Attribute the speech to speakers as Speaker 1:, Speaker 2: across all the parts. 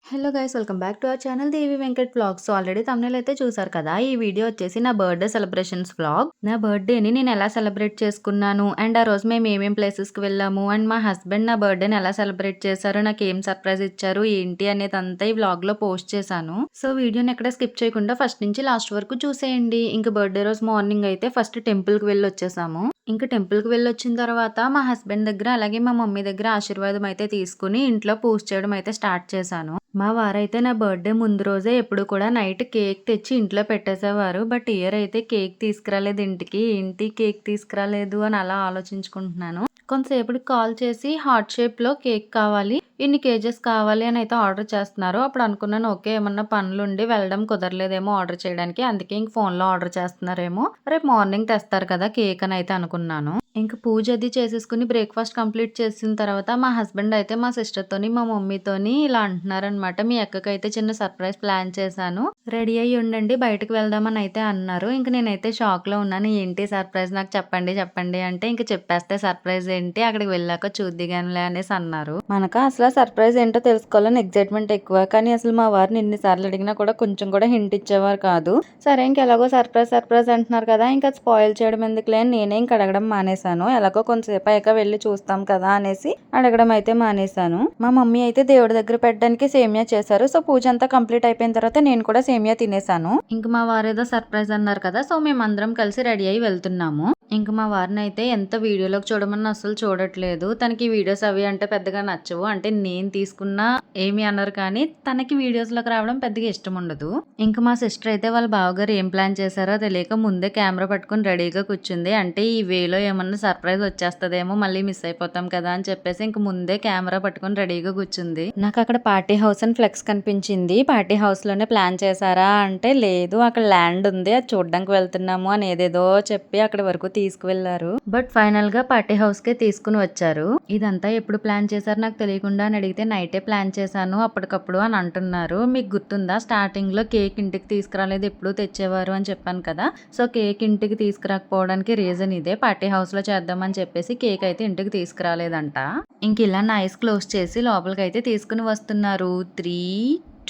Speaker 1: Hello guys, welcome back to our channel Devi Venkat vlogs. So already thumbnail అయితే చూసారు కదా. ఈ వీడియో వచ్చేసి నా బర్త్డే సెలబ్రేషన్స్ వ్లాగ్. నా బర్త్డేని నేను ఎలా సెలబ్రేట్ చేసుకున్నాను అండ్ ఆ రోజు మేము ఏమేం ప్లేసెస్కి వెళ్ళాము అండ్ మా హస్బెండ్ నా బర్త్డేని ఎలా సెలబ్రేట్ చేశారు, నాకు ఏం సర్ప్రైజ్ ఇచ్చారు ఏంటి అనేది అంతా ఈ వ్లాగ్ లో పోస్ట్ చేశాను. సో వీడియోని ఎక్కడ స్కిప్ చేయకుండా ఫస్ట్ నుంచి లాస్ట్ వరకు చూసేయండి. ఇంక బర్త్డే రోజు మార్నింగ్ అయితే ఫస్ట్ టెంపుల్ కి వెళ్ళి వచ్చేసాము. ఇంకా టెంపుల్ కి వెళ్ళి వచ్చిన తర్వాత మా హస్బెండ్ దగ్గర అలాగే మా మమ్మీ దగ్గర ఆశీర్వాదం అయితే తీసుకుని ఇంట్లో పూజ చేయడం అయితే స్టార్ట్ చేశాను. మా వారైతే నా బర్త్డే ముందు రోజే ఎప్పుడు కూడా నైట్ కేక్ తెచ్చి ఇంట్లో పెట్టేసేవారు. బట్ ఇయర్ అయితే కేక్ తీసుకురాలేదు ఇంటికి. ఏంటి కేక్ తీసుకురాలేదు అని అలా ఆలోచించుకుంటున్నాను. కొంతసేపటికి కాల్ చేసి హార్ట్ షేప్ లో కేక్ కావాలి, ఇన్ని కేజెస్ కావాలి అని అయితే ఆర్డర్ చేస్తున్నారు. అప్పుడు అనుకున్నాను ఓకే, ఏమన్నా పనులుండి వెళ్ళడం కుదరలేదేమో ఆర్డర్ చేయడానికి, అందుకే ఇంక ఫోన్ లో ఆర్డర్ చేస్తున్నారేమో, రేపు మార్నింగ్ తెస్తారు కదా కేక్ అని అయితే అనుకున్నాను. ఇంక పూజ అది చేసేసుకుని బ్రేక్ఫాస్ట్ కంప్లీట్ చేసిన తర్వాత మా హస్బెండ్ అయితే మా సిస్టర్ తోని మా మమ్మీతోని ఇలా అంటున్నారనమాట, మీ అక్కకైతే చిన్న సర్ప్రైజ్ ప్లాన్ చేశాను, రెడీ అయ్యి ఉండండి బయటకు వెళ్దామని అయితే అన్నారు. ఇంక నేనైతే షాక్ లో ఉన్నాను. ఏంటి సర్ప్రైజ్, నాకు చెప్పండి చెప్పండి అంటే ఇంక చెప్పేస్తే సర్ప్రైజ్ ఏంటి, అక్కడికి వెళ్ళాక చూద్దిగానిలే అనేసి అన్నారు. మనకు అసలు సర్ప్రైజ్ ఏంటో తెలుసుకోవాలని ఎగ్జైట్మెంట్ ఎక్కువ, కానీ అసలు మా వారిని ఎన్నిసార్లు అడిగినా కూడా కొంచెం కూడా హింట్ ఇచ్చేవారు కాదు. సరే ఇంకెలాగో సర్ప్రైజ్ సర్ప్రైజ్ అంటున్నారు కదా, ఇంకా స్పాయిల్ చేయడం ఎందుకులే అని నేనే ఇంక అడగడం మానేశాను. ఎలాగో కొంతసేపు అయ్యాక వెళ్ళి చూస్తాం కదా అనేసి అడగడం అయితే మానేశాను. మా మమ్మీ అయితే దేవుడి దగ్గర పెట్టడానికి సేమియా చేశారు. సో పూజ అంతా కంప్లీట్ అయిపోయిన తర్వాత నేను కూడా సేమియా తినేసాను. ఇంక మా వారు ఏదో సర్ప్రైజ్ అన్నారు కదా, సో మేమందరం కలిసి రెడీ అయ్యి వెళ్తున్నాము. ఇంక మా వారిని అయితే ఎంత వీడియోలోకి చూడమని అసలు చూడట్లేదు. తనకి వీడియోస్ అవి అంటే పెద్దగా నచ్చవు. అంటే నేను తీసుకున్నా ఏమి అన్నారు, కానీ తనకి వీడియోస్ లోకి రావడం పెద్దగా ఇష్టం ఉండదు. ఇంకా మా సిస్టర్ అయితే వాళ్ళ బావగారు ఏం ప్లాన్ చేశారో తెలియక ముందే కెమెరా పట్టుకుని రెడీగా కూర్చుంది. అంటే ఈ వేలో ఏమన్నా సర్ప్రైజ్ వచ్చేస్తదేమో, మళ్ళీ మిస్ అయిపోతాం కదా అని చెప్పేసి ఇంక ముందే కెమెరా పట్టుకుని రెడీగా కూర్చుంది. నాకు అక్కడ పార్టీ హౌస్ అని ఫ్లెక్స్ కనిపించింది. పార్టీ హౌస్ లోనే ప్లాన్ చేశారా అంటే లేదు, అక్కడ ల్యాండ్ ఉంది అది చూడడానికి వెళ్తున్నాము అని ఏదేదో చెప్పి అక్కడి వరకు తీసుకువెళ్లారు. బట్ ఫైనల్ గా పార్టీ హౌస్ కే తీసుకుని వచ్చారు. ఇదంతా ఎప్పుడు ప్లాన్ చేశారు నాకు తెలియకుండా అని అడిగితే నైటే ప్లాన్ చేశాను అప్పటికప్పుడు అని అంటున్నారు. మీకు గుర్తుందా స్టార్టింగ్ లో కేక్ ఇంటికి తీసుకురాలేదు ఎప్పుడు తెచ్చేవారు అని చెప్పాను కదా. సో కేక్ ఇంటికి తీసుకురాకపోవడానికి రీజన్ ఇదే, పార్టీ హౌస్ లో చేద్దామని చెప్పేసి కేక్ అయితే ఇంటికి తీసుకురాలేదంట. ఇంక ఇలా నైస్ క్లోజ్ చేసి లోపలికి అయితే తీసుకుని వస్తున్నారు. 3,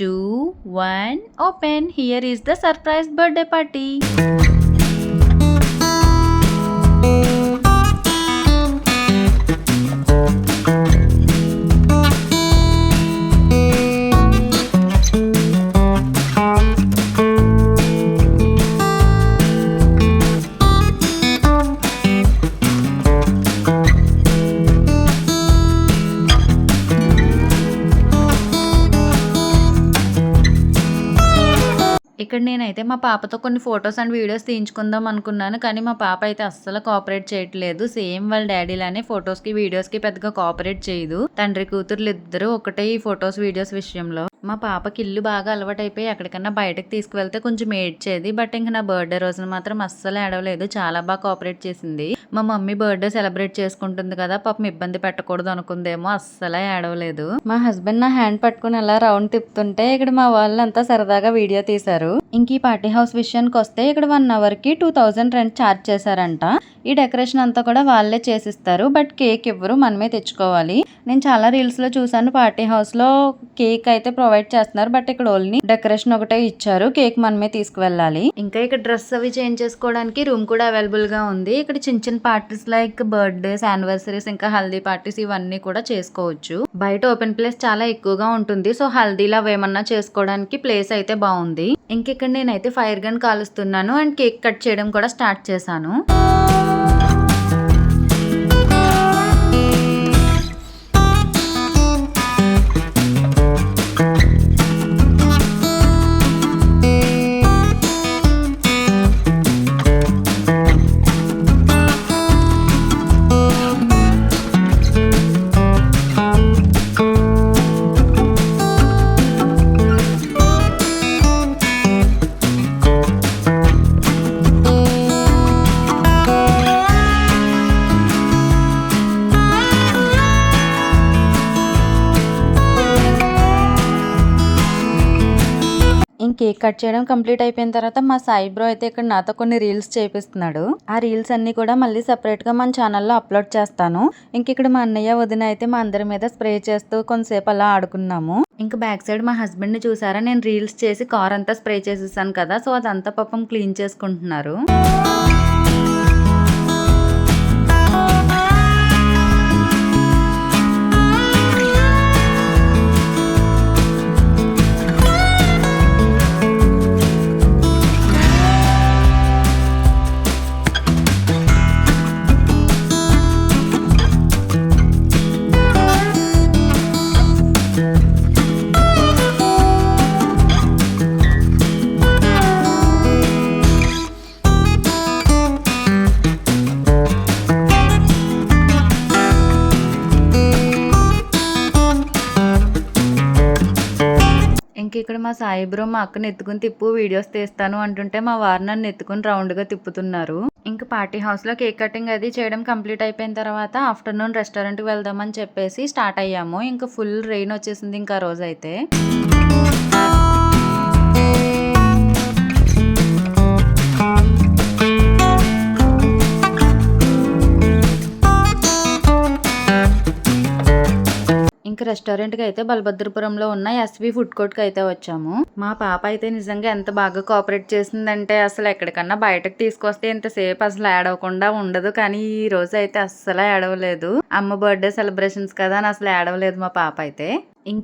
Speaker 1: 2, 1 open. Here is the surprise birthday party. ఇక్కడ నేనైతే మా పాపతో కొన్ని ఫొటోస్ అండ్ వీడియోస్ తీయించుకుందాం అనుకున్నాను, కానీ మా పాప అయితే అస్సలు కోఆపరేట్ చేయట్లేదు. సేమ్ వాళ్ళ డాడీ లానే ఫొటోస్ కి వీడియోస్ కి పెద్దగా కోఆపరేట్ చేయదు. తండ్రి కూతుర్లు ఇద్దరు ఒకటే ఈ ఫొటోస్ వీడియోస్ విషయంలో. మా పాపకి ఇల్లు బాగా అలవాటైపోయి ఎక్కడికన్నా బయటకు తీసుకువెళ్తే కొంచెం ఏడ్చేది. బట్ ఇంక నా బర్త్డే రోజున మాత్రం అస్సలు ఏడవలేదు, చాలా బాగా కోఆపరేట్ చేసింది. మా మమ్మీ బర్త్డే సెలబ్రేట్ చేసుకుంటుంది కదా, పాపం ఇబ్బంది పెట్టకూడదు అనుకుందేమో, అస్సలే ఏడవలేదు. మా హస్బెండ్ నా హ్యాండ్ పట్టుకుని అలా రౌండ్ తిప్పుతుంటే ఇక్కడ మా వాళ్ళంతా సరదాగా వీడియో తీశారు. ఇంక ఈ పార్టీ హౌస్ విషయానికి వస్తే ఇక్కడ 1 అవర్ కి 2000 రెంట్ ఛార్జ్ చేశారంట. ఈ డెకరేషన్ అంతా కూడా వాళ్ళే చేసిస్తారు. బట్ కేక్ ఇవ్వరు, మనమే తెచ్చుకోవాలి. నేను చాలా రీల్స్ లో చూసాను పార్టీ హౌస్ లో కేక్ అయితే ప్రొవైడ్ చేస్తున్నారు, బట్ ఇక్కడ ఓన్లీ డెకరేషన్ ఒకటే ఇచ్చారు, కేక్ మనమే తీసుకువెళ్ళాలి. ఇంకా ఇక్కడ డ్రెస్ అవి చేంజ్ చేసుకోవడానికి రూమ్ కూడా అవైలబుల్ గా ఉంది. ఇక్కడ చిన్న చిన్న పార్టీస్ లైక్ బర్త్డేస్, యానివర్సరీస్, ఇంకా హల్దీ పార్టీస్ ఇవన్నీ కూడా చేసుకోవచ్చు. బయట ఓపెన్ ప్లేస్ చాలా ఎక్కువగా ఉంటుంది. సో హల్దీలు అవి ఏమన్నా చేసుకోవడానికి ప్లేస్ అయితే బాగుంది. ఇంక ఇక్కడ నేనైతే ఫైర్ గన్ కాలుస్తున్నాను అండ్ కేక్ కట్ చేయడం కూడా స్టార్ట్ చేశాను. కేక్ కట్ చేయడం కంప్లీట్ అయిపోయిన తర్వాత మా సాయి బ్రో అయితే ఇక్కడ నాతో కొన్ని రీల్స్ చేపిస్తున్నాడు. ఆ రీల్స్ అన్ని కూడా మళ్ళీ సెపరేట్ గా మన ఛానల్లో అప్లోడ్ చేస్తాను. ఇక్కడ మా అన్నయ్య వదిన అయితే మా అందరి మీద స్ప్రే చేస్తూ కొంతసేపు అలా ఆడుకున్నాము. బ్యాక్ సైడ్ మా హస్బెండ్ ని చూసారా, నేను రీల్స్ చేసి కార్ అంతా స్ప్రే చేసేసాను కదా, సో అదంతా పాపం క్లీన్ చేసుకుంటున్నారు. ఇక్కడ మా సాయి బ్రో మా అక్కని ఎత్తుకుని తిప్పు వీడియోస్ తీస్తాను అంటుంటే మా వారు నన్ను ఎత్తుకుని రౌండ్ గా తిప్పుతున్నారు. పార్టీ హౌస్ లో కేక్ కటింగ్ అది చేయడం కంప్లీట్ అయిపోయిన తర్వాత ఆఫ్టర్నూన్ రెస్టారెంట్ కి వెళ్దామని చెప్పేసి స్టార్ట్ అయ్యాము. ఫుల్ రెయిన్ వచ్చేసింది ఆ రోజు అయితే. రెస్టారెంట్ కి అయితే బలభద్రపురంలో ఉన్న ఎస్వి ఫుడ్ కోర్ట్ కి అయితే వచ్చాము. మా పాప అయితే నిజంగా ఎంత బాగా కోఆపరేట్ చేసిందంటే అసలు ఎక్కడికన్నా బయటకు తీసుకొస్తే ఇంతసేపు అసలు ఏడవకుండా ఉండదు. కానీ ఈ రోజు అయితే అస్సలు ఏడవలేదు. అమ్మ బర్త్డే సెలబ్రేషన్స్ కదా అని అసలు ఏడవలేదు మా పాప అయితే.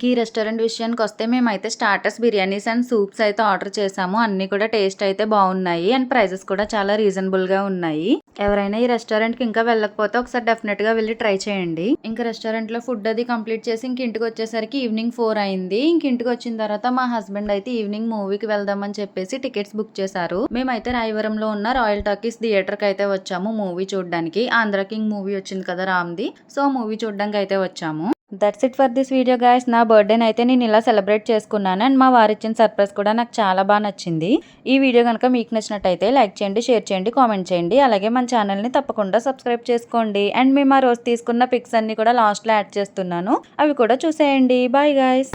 Speaker 1: ఈ రెస్టారెంట్ విషయానికి వస్తే మేమైతే స్టార్టర్స్, బిర్యానీస్ అండ్ సూప్స్ అయితే ఆర్డర్ చేసాము. అన్ని కూడా టేస్ట్ అయితే బాగున్నాయి అండ్ ప్రైజెస్ కూడా చాలా రీజనబుల్ గా ఉన్నాయి. ఎవరైనా ఈ రెస్టారెంట్ కి ఇంకా వెళ్ళకపోతే ఒకసారి డెఫినెట్ గా వెళ్ళి ట్రై చేయండి. రెస్టారెంట్ లో ఫుడ్ అది కంప్లీట్ చేసి ఇంటికి వచ్చేసరికి ఈవినింగ్ 4 అయింది. ఇంటికి వచ్చిన తర్వాత మా హస్బెండ్ అయితే ఈవినింగ్ మూవీకి వెళ్దామని చెప్పేసి టికెట్స్ బుక్ చేశారు. మేమైతే రాయవరంలో ఉన్న రాయల్ టాకీస్ థియేటర్ కి అయితే వచ్చాము మూవీ చూడడానికి. ఆంధ్ర కింగ్ మూవీ వచ్చింది కదా రామ్ది, సో మూవీ చూడడానికి అయితే వచ్చాము. That's it for this video guys. నా బర్త్డేని అయితే నేను ఇలా సెలబ్రేట్ చేసుకున్నాను అండ్ మా వారు ఇచ్చిన సర్ప్రైజ్ కూడా నాకు చాలా బాగా నచ్చింది. ఈ వీడియో కనుక మీకు నచ్చినట్టయితే లైక్ చేయండి, షేర్ చేయండి, కామెంట్ చేయండి. అలాగే మన ఛానల్ని తప్పకుండా సబ్స్క్రైబ్ చేసుకోండి. అండ్ మేము ఆ రోజు తీసుకున్న పిక్స్ అన్ని కూడా లాస్ట్లో యాడ్ చేస్తున్నాను, అవి కూడా చూసేయండి. Bye guys.